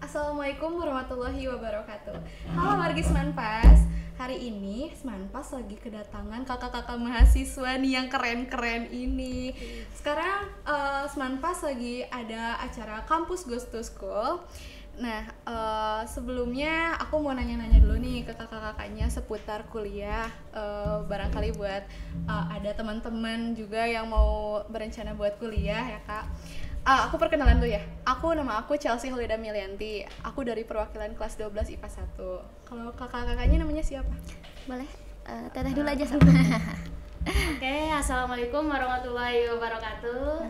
Assalamualaikum warahmatullahi wabarakatuh. Halo wargi Semanpas. Hari ini Semanpas lagi kedatangan kakak-kakak mahasiswa nih yang keren-keren ini. Sekarang Semanpas lagi ada acara Kampus Goes to School. Nah, sebelumnya aku mau nanya-nanya dulu nih ke kakak-kakaknya seputar kuliah. Barangkali buat ada teman-teman juga yang mau berencana buat kuliah ya kak. Aku perkenalan dulu ya. Nama aku Chelsea Holida Milianti. Aku dari perwakilan kelas 12 IPA 1. Kalau kakak-kakaknya namanya siapa? Boleh, teteh dulu aja sama. Oke, assalamualaikum warahmatullahi wabarakatuh.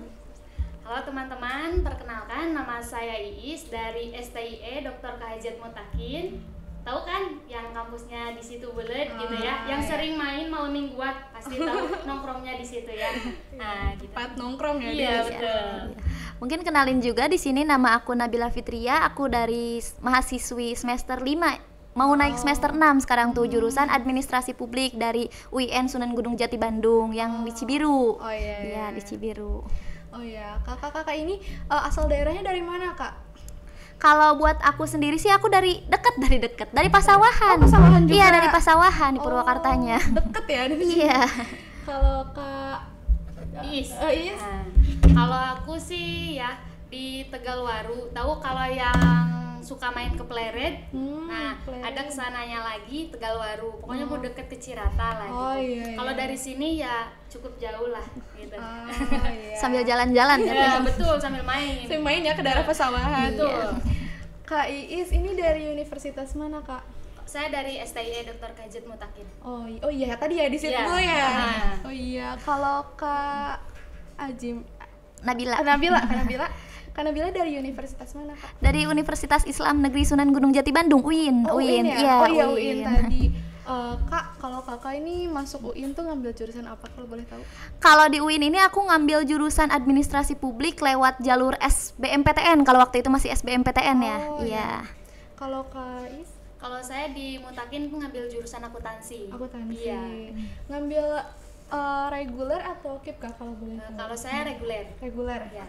Halo teman-teman, perkenalkan nama saya Iis dari STIE Dr. Kahijat Mutakin. Tahu kan yang kampusnya di situ bulet gitu ya, yang sering main malam mingguan pasti tahu nongkrongnya di situ ya. Nah, gitu. Tempat nongkrong ya. Iya, betul. Mungkin kenalin juga di sini nama aku Nabila Fitria, aku dari mahasiswi semester 5 mau naik semester 6 sekarang tuh, jurusan Administrasi Publik dari UIN Sunan Gunung Jati Bandung yang di Cibiru. Oh iya. Iya, di Cibiru. Oh iya, kakak-kakak ini asal daerahnya dari mana kak? Kalau buat aku sendiri sih aku dari dekat dari Pasawahan. Oh, Pasawahan juga. Iya, dari Pasawahan di Purwakartanya. Deket ya dari sini. Iya. Kalau kak Iis. Iis? Nah, kalau aku sih ya di Tegalwaru. Tahu kalau yang suka main ke Pleret? Nah, Pleret. ada kesananya lagi Tegalwaru. Pokoknya mau deket ke Cirata lah gitu. Oh, iya. Kalau dari sini ya cukup jauh lah gitu. Iya. Sambil jalan-jalan ya. Ya, Teh. betul, sambil main. Saya main ya ke daerah Pasawahan. Betul. Kak Iis ini dari universitas mana kak? Saya dari STIE Dr. Kahijat Mutakin. Oh iya tadi ya di situ Iya. ya. Nah. Oh iya, kalau Kak Ajim Nabila. Kak Nabila dari universitas mana kak? Dari Universitas Islam Negeri Sunan Gunung Jati Bandung, UIN. Oh, UIN ya? Iya, oh iya UIN tadi. Kak, kalau kakak ini masuk UIN tuh ngambil jurusan apa kalau boleh tahu? Kalau di UIN ini aku ngambil jurusan Administrasi Publik lewat jalur SBMPTN. Kalau waktu itu masih SBMPTN ya. Oh, Iya. Kalau Kak Is? Kalau saya di Mutakin ngambil jurusan akuntansi. Akuntansi. Iya. Ngambil reguler atau KIP kak kalau boleh tahu? Kalau saya reguler. Reguler. Ya.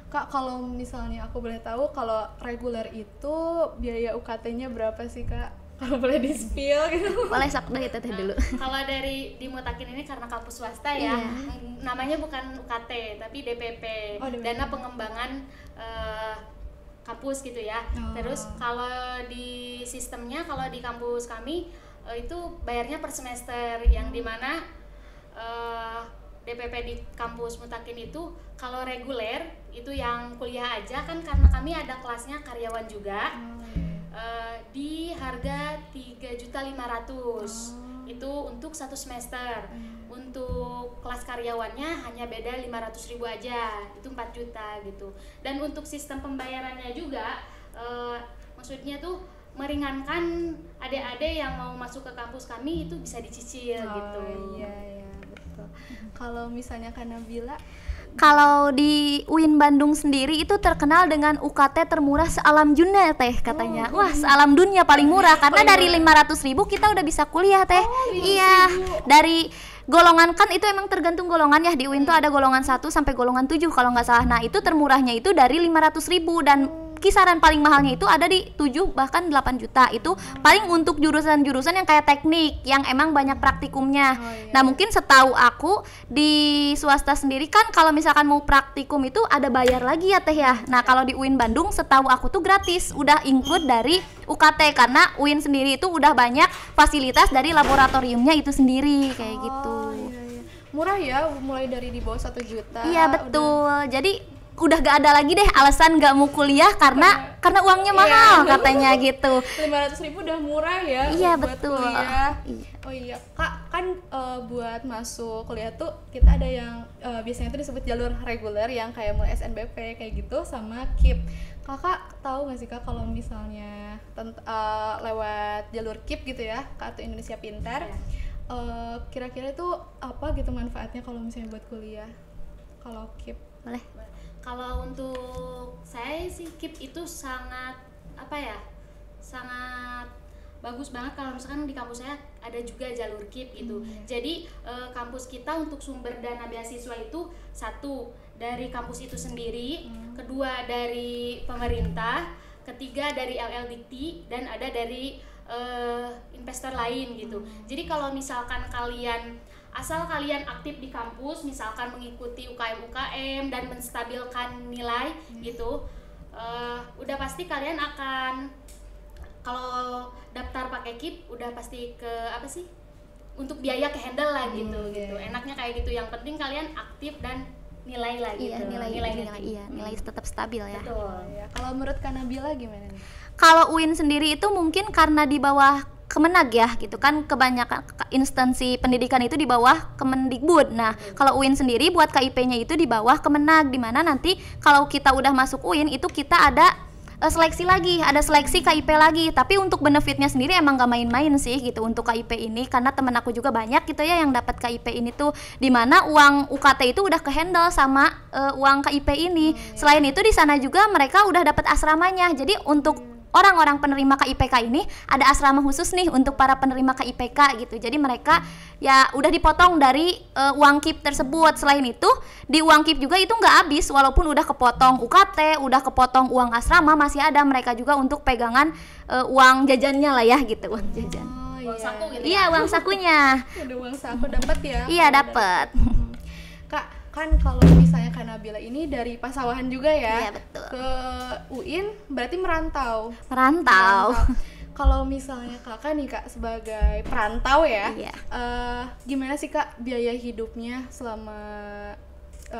Kak, kalau misalnya aku boleh tahu, kalau reguler itu biaya UKT-nya berapa sih kak? Kalau boleh di-spill gitu. Boleh sok deh teteh dulu. Kalau dari di Mutakin ini karena kampus swasta ya, Iya. namanya bukan UKT tapi DPP, Oh, DPP. dana pengembangan kampus gitu ya. Oh. Terus kalau di sistemnya, kalau di kampus kami itu bayarnya per semester, yang dimana DPP di kampus Mutakin itu kalau reguler itu yang kuliah aja kan, karena kami ada kelasnya karyawan juga. Di harga 3.500.000 itu untuk satu semester. Untuk kelas karyawannya hanya beda 500.000 aja, itu 4 juta gitu. Dan untuk sistem pembayarannya juga maksudnya tuh meringankan adik-adik yang mau masuk ke kampus kami itu bisa dicicil gitu. Iya betul. Kalau misalnya Kak Nabila, Kalau di UIN Bandung sendiri itu terkenal dengan UKT termurah sealam dunia teh katanya. Wah, sealam dunia paling murah karena dari 500.000 kita udah bisa kuliah teh. Iya, dari golongan kan itu emang tergantung golongan ya, di UIN tuh ada golongan 1 sampai golongan 7 kalau nggak salah. Nah, itu termurahnya itu dari 500.000 dan kisaran paling mahalnya itu ada di 7 bahkan 8 juta. Itu paling untuk jurusan-jurusan yang kayak teknik yang emang banyak praktikumnya. Nah, mungkin setahu aku di swasta sendiri kan kalau misalkan mau praktikum itu ada bayar lagi ya teh ya. Nah, kalau di UIN Bandung setahu aku tuh gratis, udah include dari UKT karena UIN sendiri itu udah banyak fasilitas dari laboratoriumnya itu sendiri kayak gitu. iya. Murah ya, mulai dari di bawah 1 juta. Iya betul. Jadi udah gak ada lagi deh alasan gak mau kuliah karena uangnya mahal katanya gitu. 500.000 udah murah ya. Iya, buat betul. kuliah. Iya. Oh iya kak, kan buat masuk kuliah tuh kita ada yang biasanya tuh disebut jalur reguler yang kayak mulai SNBP kayak gitu sama KIP. Kakak tahu nggak sih kak kalau misalnya lewat jalur KIP gitu ya, Kartu Indonesia Pintar, kira-kira itu apa gitu manfaatnya kalau misalnya buat kuliah? Kalau KIP Boleh. Kalau untuk saya sih KIP itu sangat sangat bagus banget kalau misalkan di kampus saya ada juga jalur KIP gitu. Jadi kampus kita untuk sumber dana beasiswa itu satu dari kampus itu sendiri, kedua dari pemerintah, ketiga dari LLDT, dan ada dari investor lain gitu. Jadi kalau misalkan asal kalian aktif di kampus, misalkan mengikuti UKM dan menstabilkan nilai gitu, udah pasti kalian akan, kalau daftar pakai KIP udah pasti untuk biaya ke handle lah gitu. Enaknya kayak gitu. Yang penting kalian aktif dan nilai lah gitu. Nilai tetap stabil ya. Betul. Kalau menurut Kak Nabila gimana nih? Kalau UIN sendiri itu mungkin karena di bawah Kemenag ya gitu kan, kebanyakan instansi pendidikan itu di bawah Kemendikbud. Nah, kalau UIN sendiri buat KIP-nya itu di bawah Kemenag, di mana nanti kalau kita udah masuk UIN itu kita ada seleksi lagi, ada seleksi KIP lagi. Tapi untuk benefitnya sendiri emang gak main-main sih gitu untuk KIP ini, karena temen aku juga banyak gitu ya yang dapat KIP ini tuh, dimana uang UKT itu udah kehandle sama uang KIP ini. Selain itu di sana juga mereka udah dapat asramanya. Jadi untuk orang-orang penerima KIPK ini ada asrama khusus nih untuk para penerima KIPK gitu. Jadi mereka ya udah dipotong dari uang KIP tersebut. Selain itu di uang KIP juga itu nggak habis, walaupun udah kepotong UKT, udah kepotong uang asrama, masih ada mereka juga untuk pegangan uang jajannya lah ya gitu, uang jajan. Uang saku gitu. Iya, uang sakunya. Ada uang saku dapat ya? Iya, dapat. Kak, kan kalau misalnya Kak Nabila ini dari Pasawahan juga ya? Iya, betul. Ke UIN berarti merantau. Kalau misalnya Kakak nih Kak sebagai perantau ya, Iya. Gimana sih Kak biaya hidupnya selama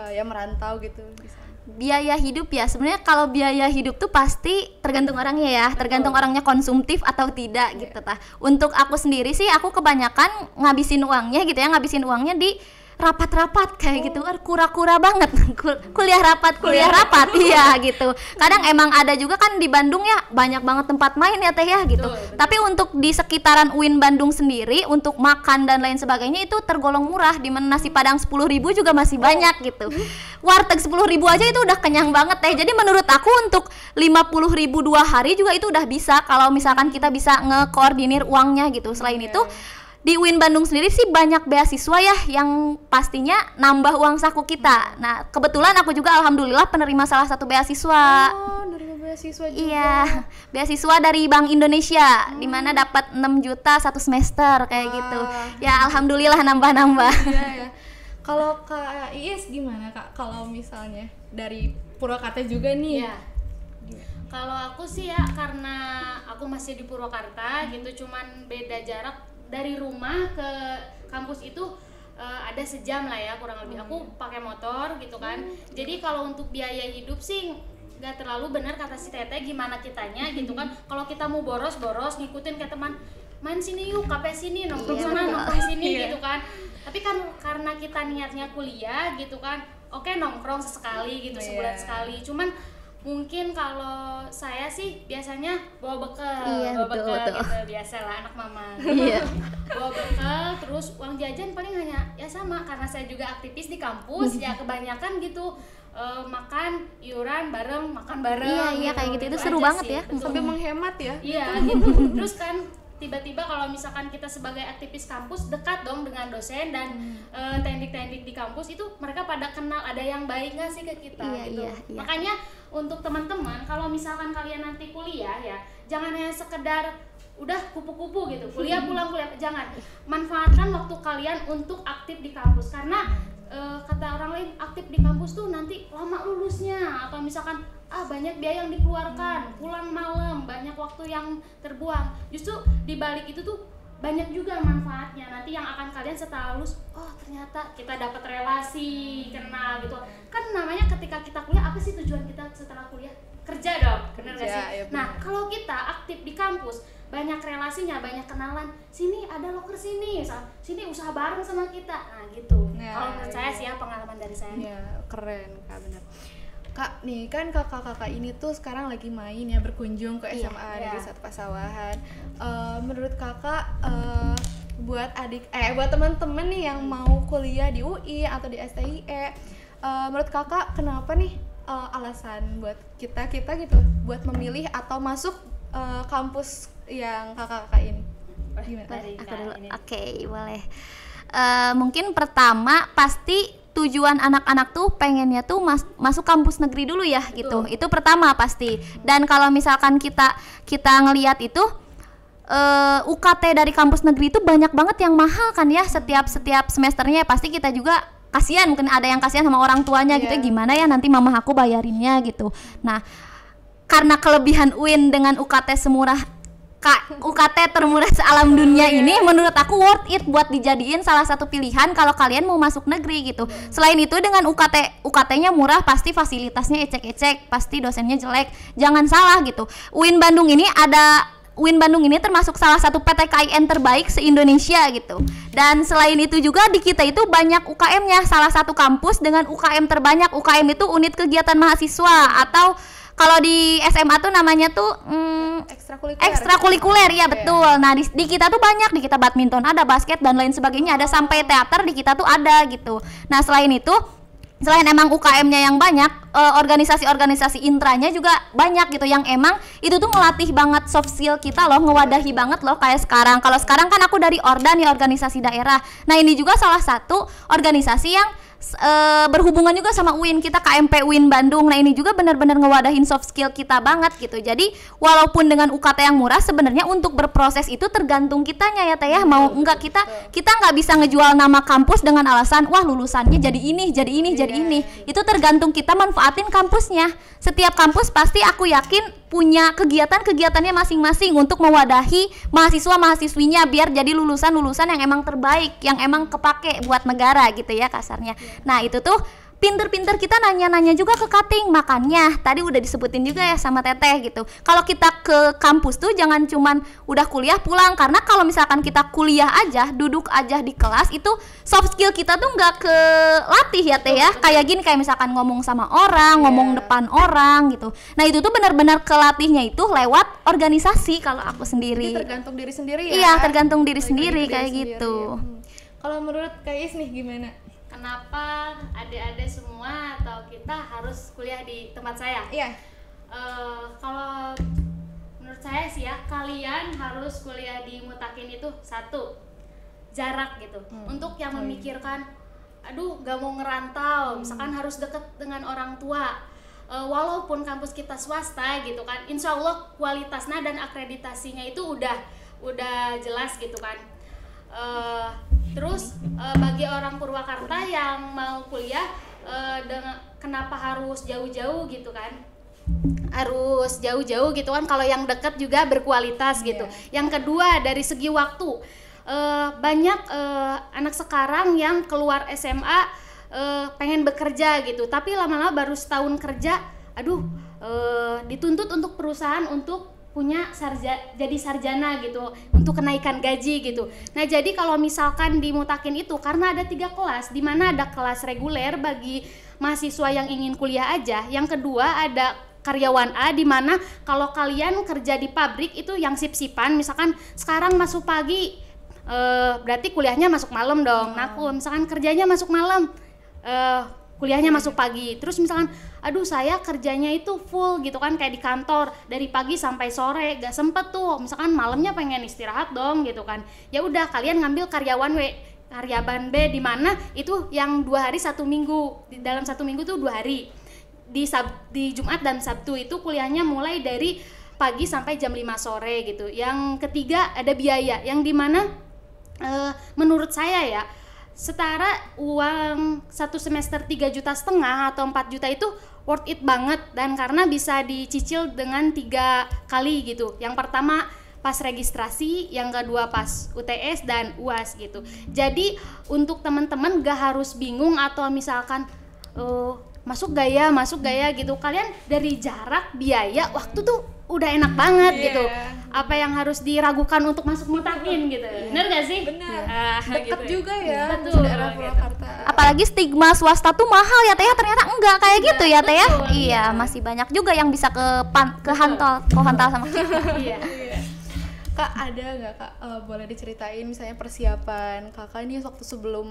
ya merantau gitu di sana? Biaya hidup ya, sebenarnya kalau biaya hidup tuh pasti tergantung orangnya ya, tergantung orangnya konsumtif atau tidak gitu tah. Untuk aku sendiri sih, aku kebanyakan ngabisin uangnya gitu ya, ngabisin uangnya di rapat-rapat kayak gitu, kura-kura banget. kuliah rapat iya gitu. Kadang emang ada juga kan di Bandung ya banyak banget tempat main ya teh ya gitu. Betul. Tapi untuk di sekitaran UIN Bandung sendiri untuk makan dan lain sebagainya itu tergolong murah, di mana nasi Padang 10.000 juga masih banyak gitu. Warteg 10.000 aja itu udah kenyang banget teh. Jadi menurut aku untuk 50.000 2 hari juga itu udah bisa kalau misalkan kita bisa ngekoordinir uangnya gitu. Selain itu di UIN Bandung sendiri sih banyak beasiswa ya yang pastinya nambah uang saku kita. Nah, kebetulan aku juga alhamdulillah penerima salah satu beasiswa. Oh, dari beasiswa juga. Iya, beasiswa dari Bank Indonesia, di mana dapat 6 juta 1 semester kayak gitu. Ya alhamdulillah nambah-nambah. Iya ya. Kalau Kak Iis gimana Kak? Kalau misalnya dari Purwakarta juga nih. Iya. Kalau aku sih ya, karena aku masih di Purwakarta gitu, cuman beda jarak dari rumah ke kampus itu ada sejam lah ya kurang lebih. Aku pakai motor gitu kan. Jadi kalau untuk biaya hidup sih nggak terlalu, benar kata si Teteh, gimana kitanya gitu kan. Kalau kita mau boros ngikutin ke teman, main sini yuk, kafe sini, nongkrong sana, nongkrong sini gitu kan. Tapi kan karena kita niatnya kuliah gitu kan, oke nongkrong sesekali gitu, sebulan sekali. Cuman mungkin kalau saya sih biasanya bawa bekal, betul. gitu, biasalah anak mama. Bawa bekal, terus uang jajan paling hanya ya sama, karena saya juga aktivis di kampus ya kebanyakan gitu, makan iuran bareng, makan bareng. Iya kayak gitu, itu aja seru banget sih, ya. betul. Sampai menghemat ya. Iya gitu. Terus kan tiba-tiba kalau misalkan kita sebagai aktivis kampus dekat dong dengan dosen dan teknik-teknik di kampus itu mereka pada kenal, ada yang baik nggak sih ke kita gitu. Iya. Makanya untuk teman-teman kalau misalkan kalian nanti kuliah ya, jangan hanya sekedar udah kupu-kupu gitu, kuliah pulang kuliah, jangan. Manfaatkan waktu kalian untuk aktif di kampus, karena kata orang lain aktif di kampus tuh nanti lama lulusnya, atau misalkan banyak biaya yang dikeluarkan, pulang malam, banyak waktu yang terbuang. Justru di balik itu tuh banyak juga manfaatnya nanti yang akan kalian setelah lulus, oh ternyata kita dapat relasi, kenal gitu kan. Namanya ketika kita kuliah, apa sih tujuan kita setelah kuliah? Kerja dong, bener gak sih? Ya, nah kalau kita aktif di kampus, banyak relasinya, banyak kenalan, sini ada loker sini usaha bareng sama kita, nah gitu. Kalau menurut saya sih ya, pengalaman dari saya. Ya keren Kak, benar. Kak, nih kan kakak-kakak ini tuh sekarang lagi main ya, berkunjung ke SMA Negeri 1 Pasawahan. Menurut kakak, buat teman-teman nih yang mau kuliah di UI atau di STIE, menurut kakak kenapa nih alasan buat kita gitu buat memilih atau masuk kampus yang kakak-kakak ini? Gimana? Aku dulu. Oke, boleh. Mungkin pertama pasti tujuan anak-anak tuh pengennya tuh masuk kampus negeri dulu ya gitu. Itu pertama pasti. Dan kalau misalkan kita ngelihat itu UKT dari kampus negeri itu banyak banget yang mahal kan ya, setiap semesternya. Pasti kita juga kasihan, mungkin ada yang kasihan sama orang tuanya gitu, gimana ya nanti mama aku bayarinnya gitu. Nah, karena kelebihan UIN dengan UKT semurah UKT termurah se-alam dunia ini, menurut aku worth it buat dijadiin salah satu pilihan kalau kalian mau masuk negeri gitu. Selain itu dengan UKT-nya murah, pasti fasilitasnya ecek-ecek, pasti dosennya jelek. Jangan salah gitu. UIN Bandung ini termasuk salah satu PTKIN terbaik se-Indonesia gitu. Dan selain itu juga di kita itu banyak UKM-nya, salah satu kampus dengan UKM terbanyak. UKM itu unit kegiatan mahasiswa, atau kalau di SMA tuh namanya tuh ekstrakurikuler ya, betul. Nah di kita tuh banyak, di kita badminton ada, basket dan lain sebagainya ada, sampai teater di kita tuh ada gitu. Nah selain emang UKM-nya yang banyak, organisasi-organisasi intranya juga banyak gitu, yang emang itu tuh ngelatih banget soft skill kita loh, ngewadahi banget loh. Kayak sekarang, kalau sekarang kan aku dari Ordan ya, organisasi daerah. Nah ini juga salah satu organisasi yang berhubungan juga sama UIN kita, KMP UIN Bandung. Nah ini juga benar-benar ngewadahin soft skill kita banget gitu. Jadi walaupun dengan UKT yang murah, sebenarnya untuk berproses itu tergantung kitanya ya Teh ya. Mau enggak, kita nggak bisa ngejual nama kampus dengan alasan wah lulusannya jadi ini. Itu tergantung kita manfaatin kampusnya. Setiap kampus pasti aku yakin punya kegiatan-kegiatannya masing-masing untuk mewadahi mahasiswa-mahasiswinya biar jadi lulusan-lulusan yang emang terbaik, yang emang kepake buat negara gitu ya kasarnya. Nah itu tuh pinter-pinter kita nanya-nanya juga ke cutting. Makanya tadi udah disebutin juga ya sama Teteh gitu, kalau kita ke kampus tuh jangan cuman udah kuliah pulang, karena kalau misalkan kita kuliah aja, duduk aja di kelas, itu soft skill kita tuh nggak kelatih ya Teh ya. Kayak gini, kayak misalkan ngomong sama orang, ngomong depan orang gitu. Nah itu tuh benar-benar kelatihnya itu lewat organisasi kalau aku sendiri. Jadi tergantung diri sendiri ya. Iya, tergantung diri sendiri kayak gitu. Kalau menurut Kak Is nih gimana? Kenapa adik-adik semua atau kita harus kuliah di tempat saya? Iya. Kalau menurut saya sih ya, kalian harus kuliah di Mutakin itu satu, jarak gitu. Untuk yang memikirkan, aduh gak mau ngerantau, misalkan harus deket dengan orang tua. Walaupun kampus kita swasta gitu kan, insya Allah kualitasnya dan akreditasinya itu udah jelas gitu kan. Terus bagi orang Purwakarta yang mau kuliah, kenapa harus jauh-jauh gitu kan? Harus jauh-jauh gitu kan, kalau yang dekat juga berkualitas gitu. Yang kedua dari segi waktu, banyak anak sekarang yang keluar SMA pengen bekerja gitu, tapi lama-lama baru setahun kerja, dituntut untuk perusahaan untuk punya jadi sarjana gitu, untuk kenaikan gaji gitu. Nah jadi kalau misalkan di Mutakin itu, karena ada 3 kelas, di mana ada kelas reguler bagi mahasiswa yang ingin kuliah aja, yang kedua ada karyawan A, di mana kalau kalian kerja di pabrik itu yang sip-sipan, misalkan sekarang masuk pagi, berarti kuliahnya masuk malam dong. Nah aku misalkan kerjanya masuk malam, kuliahnya masuk pagi. Terus misalkan saya kerjanya itu full gitu kan, kayak di kantor dari pagi sampai sore, gak sempet tuh, misalkan malamnya pengen istirahat dong gitu kan. Ya udah, kalian ngambil karyawan B, di mana itu yang 2 hari 1 minggu. Di dalam 1 minggu tuh 2 hari. Di Jumat dan Sabtu itu kuliahnya mulai dari pagi sampai jam 5 sore gitu. Yang ketiga ada biaya, yang dimana menurut saya ya, setara uang 1 semester 3,5 juta atau 4 juta itu worth it banget, dan karena bisa dicicil dengan 3 kali gitu. Yang pertama pas registrasi, yang kedua pas UTS dan UAS gitu. Jadi untuk teman-teman gak harus bingung atau misalkan masuk gaya gitu. Kalian dari jarak, biaya, waktu tuh udah enak banget gitu. Apa yang harus diragukan untuk masuk Mutakin gitu. Bener gak sih? Bener. Gitu. Deket juga ya. Betul. Daerah Purwakarta. Apalagi stigma swasta tuh mahal ya Teh, ternyata enggak kayak gitu ya Teh ya. Betul, Iya, masih banyak juga yang bisa kehantal sama kita. Iya. Kak, ada nggak Kak, boleh diceritain misalnya persiapan Kakak nih waktu sebelum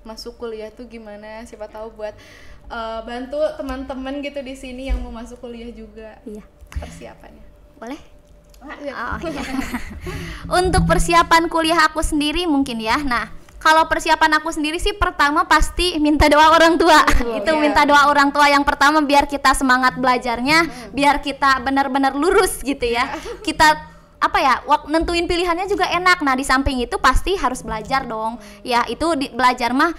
masuk kuliah tuh gimana? Siapa tahu buat bantu teman-teman gitu di sini yang mau masuk kuliah juga. Iya. Persiapannya. Boleh? Ya. Oh, iya. Untuk persiapan kuliah aku sendiri mungkin ya. Nah, Kalau persiapan aku sendiri sih pertama pasti minta doa orang tua. Itu minta doa orang tua yang pertama biar kita semangat belajarnya, biar kita benar-benar lurus gitu ya. Kita apa ya, nentuin pilihannya juga enak. Nah, di samping itu pasti harus belajar dong. Ya, itu belajar mah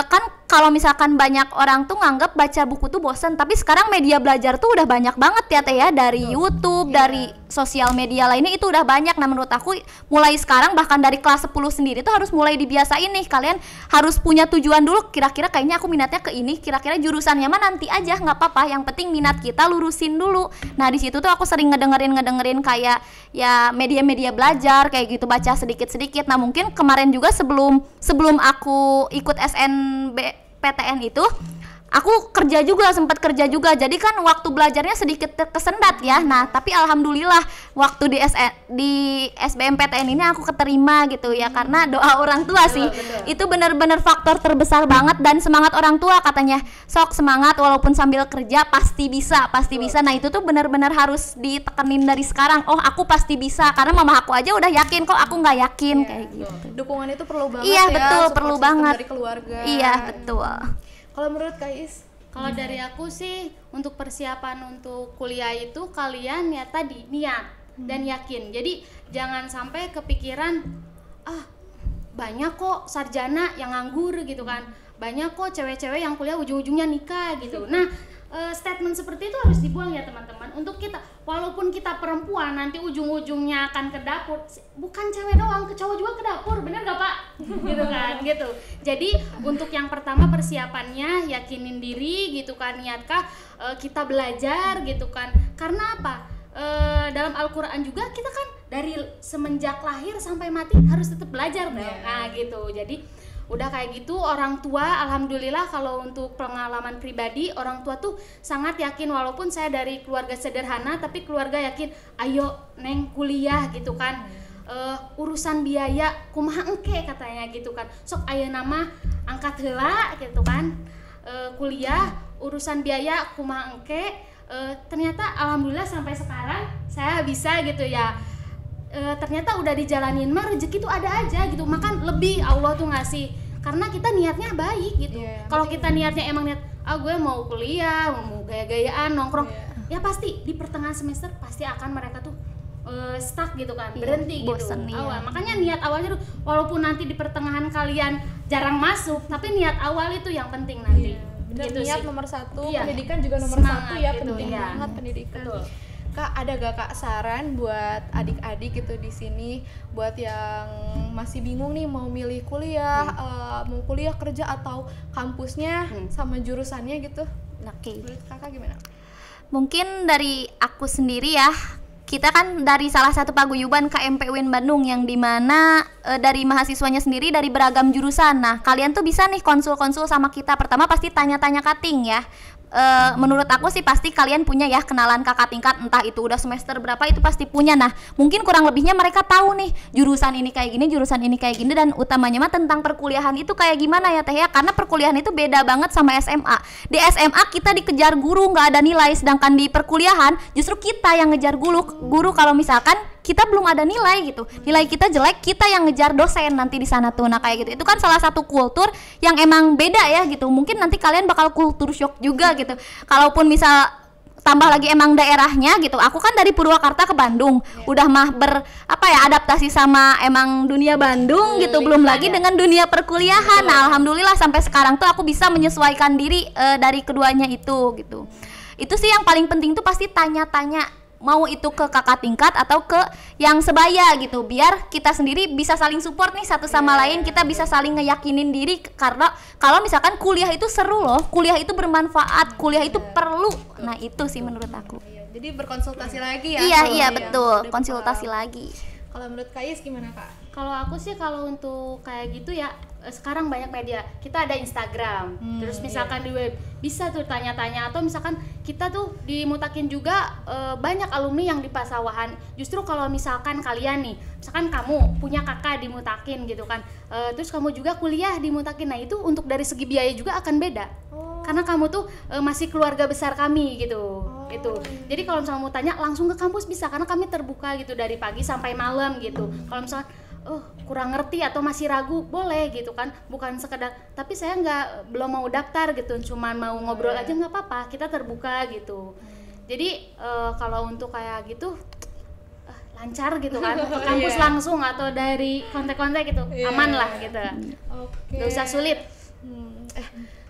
kan kalau misalkan banyak orang tuh nganggap baca buku tuh bosen, tapi sekarang media belajar tuh udah banyak banget ya Teh ya, dari YouTube, dari sosial media lainnya itu udah banyak. Nah, menurut aku mulai sekarang bahkan dari kelas 10 sendiri tuh harus mulai dibiasain nih. Kalian harus punya tujuan dulu, kira-kira kayaknya aku minatnya ke ini, kira-kira jurusannya mah nanti aja nggak apa-apa, yang penting minat kita lurusin dulu. Nah, di situ tuh aku sering ngedengerin kayak ya media-media belajar kayak gitu, baca sedikit-sedikit. Nah, mungkin kemarin juga sebelum aku ikut SNBPTN itu aku sempat kerja juga, jadi kan waktu belajarnya sedikit kesendat ya. Nah, tapi alhamdulillah waktu di SBMPTN ini aku keterima gitu ya, karena doa orang tua sih. Itu benar-benar faktor terbesar banget, dan semangat orang tua katanya, sok semangat walaupun sambil kerja pasti bisa. Nah, itu tuh benar-benar harus ditekenin dari sekarang. Oh, aku pasti bisa, karena mama aku aja udah yakin kok, aku nggak yakin kayak gitu. Dukungan itu perlu banget iya, ya. Betul, perlu banget dari keluarga. Iya, betul. Kalau menurut Kak Is? Kalau dari aku sih untuk persiapan untuk kuliah itu kalian ya tadi niat dan yakin. Jadi jangan sampai kepikiran banyak kok sarjana yang nganggur gitu kan. Banyak kok cewek-cewek yang kuliah ujung-ujungnya nikah gitu. Nah, statement seperti itu harus dibuang ya teman-teman. Untuk kita, walaupun kita perempuan nanti ujung-ujungnya akan ke dapur, bukan cewek doang, ke cowok juga ke dapur, bener gak Pak? Gitu kan, gitu. Jadi untuk yang pertama persiapannya yakinin diri gitu kan, niatkah kita belajar gitu kan. Karena apa? Dalam Al-Quran juga kita kan dari semenjak lahir sampai mati harus tetap belajar dong. Nah gitu. Jadi udah kayak gitu, orang tua alhamdulillah kalau untuk pengalaman pribadi, orang tua tuh sangat yakin, walaupun saya dari keluarga sederhana tapi keluarga yakin, ayo Neng kuliah gitu kan. Urusan biaya kumaha engke katanya gitu kan, sok aya nama angkat heula gitu kan. Kuliah urusan biaya kumaha engke, ternyata alhamdulillah sampai sekarang saya bisa gitu ya. Ternyata udah dijalanin mah rezeki tuh ada aja gitu, makan lebih Allah tuh ngasih karena kita niatnya baik gitu. Kalau kita niatnya emang niat gue mau kuliah, mau gaya-gayaan nongkrong, ya pasti di pertengahan semester pasti akan mereka tuh stuck gitu kan, berhenti bosen, gitu. Makanya niat awalnya tuh walaupun nanti di pertengahan kalian jarang masuk, tapi niat awal itu yang penting nanti. Bener, gitu niat sih. nomor satu, pendidikan juga nomor Semangat satu ya, gitu, penting banget pendidikan. Betul. Kak, ada gak Kak saran buat adik-adik gitu di sini, buat yang masih bingung nih mau milih kuliah, mau kuliah kerja atau kampusnya sama jurusannya gitu? Oke. Menurut Kakak gimana? Mungkin dari aku sendiri ya, kita kan dari salah satu paguyuban KMP UIN Bandung yang dimana dari mahasiswanya sendiri dari beragam jurusan. Nah, kalian tuh bisa nih konsul-konsul sama kita. Pertama pasti tanya-tanya cutting ya. Menurut aku sih pasti kalian punya ya kenalan kakak tingkat, entah itu udah semester berapa itu pasti punya. Nah, mungkin kurang lebihnya mereka tahu nih jurusan ini kayak gini, jurusan ini kayak gini, dan utamanya mah tentang perkuliahan itu kayak gimana ya Teh ya, karena perkuliahan itu beda banget sama SMA. Di SMA kita dikejar guru, nggak ada nilai, sedangkan di perkuliahan justru kita yang ngejar guru kalau misalkan kita belum ada nilai gitu, nilai kita jelek, kita yang ngejar dosen nanti di sana tuh. Nah kayak gitu, itu kan salah satu kultur yang emang beda ya gitu. Mungkin nanti kalian bakal kultur shock juga gitu. Kalaupun misal tambah lagi emang daerahnya gitu. Aku kan dari Purwakarta ke Bandung, udah mah adaptasi sama emang dunia Bandung gitu, belum lagi dengan dunia perkuliahan. Nah alhamdulillah sampai sekarang tuh aku bisa menyesuaikan diri dari keduanya itu gitu. Itu sih yang paling penting tuh pasti tanya-tanya, mau itu ke kakak tingkat atau ke yang sebaya gitu, biar kita sendiri bisa saling support nih satu sama lain, kita bisa saling ngeyakinin diri. Karena kalau misalkan kuliah itu seru loh, kuliah itu bermanfaat, kuliah itu perlu. Nah itu sih menurut aku. Jadi berkonsultasi lagi ya. Iya betul, konsultasi lagi. Kalau menurut Kak Is gimana Kak? Kalau aku sih kalau untuk kayak gitu ya, sekarang banyak media, kita ada Instagram, terus misalkan di web bisa tuh tanya-tanya, atau misalkan kita tuh di Mutakin juga banyak alumni yang di Pasawahan. Justru kalau misalkan kalian nih, misalkan kamu punya kakak di Mutakin gitu kan, terus kamu juga kuliah di Mutakin, nah itu untuk dari segi biaya juga akan beda. Karena kamu tuh masih keluarga besar kami gitu. Itu. Jadi kalau misalnya mau tanya langsung ke kampus bisa, karena kami terbuka gitu dari pagi sampai malam gitu. Kalau misalnya kurang ngerti atau masih ragu, boleh gitu kan, bukan sekedar tapi saya belum mau daftar gitu, cuman mau ngobrol aja nggak apa-apa, kita terbuka gitu. Jadi kalau untuk kayak gitu lancar gitu kan, ke kampus langsung atau dari kontak-kontak gitu, aman lah gitu, nggak usah sulit.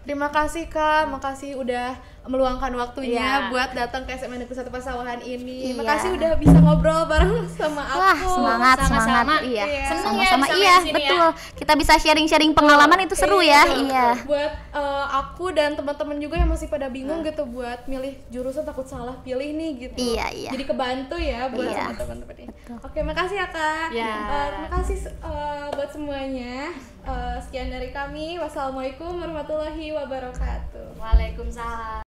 Terima kasih Kak, makasih udah meluangkan waktunya buat datang ke SMA Negeri 1 Pasawahan ini. Makasih udah bisa ngobrol bareng sama aku. Wah, semangat. Sama-sama. Iya, Seneng sama-sama. ya bisa Iya, main sini betul. Kita bisa sharing-sharing pengalaman itu seru ya. Iya. Buat aku dan teman-teman juga yang masih pada bingung gitu buat milih jurusan, takut salah pilih nih gitu. Iya. Jadi kebantu ya buat sama teman-teman ini. Oke, makasih ya Kak. Terima kasih buat semuanya. Sekian dari kami. Wassalamualaikum warahmatullahi wabarakatuh. Waalaikumsalam.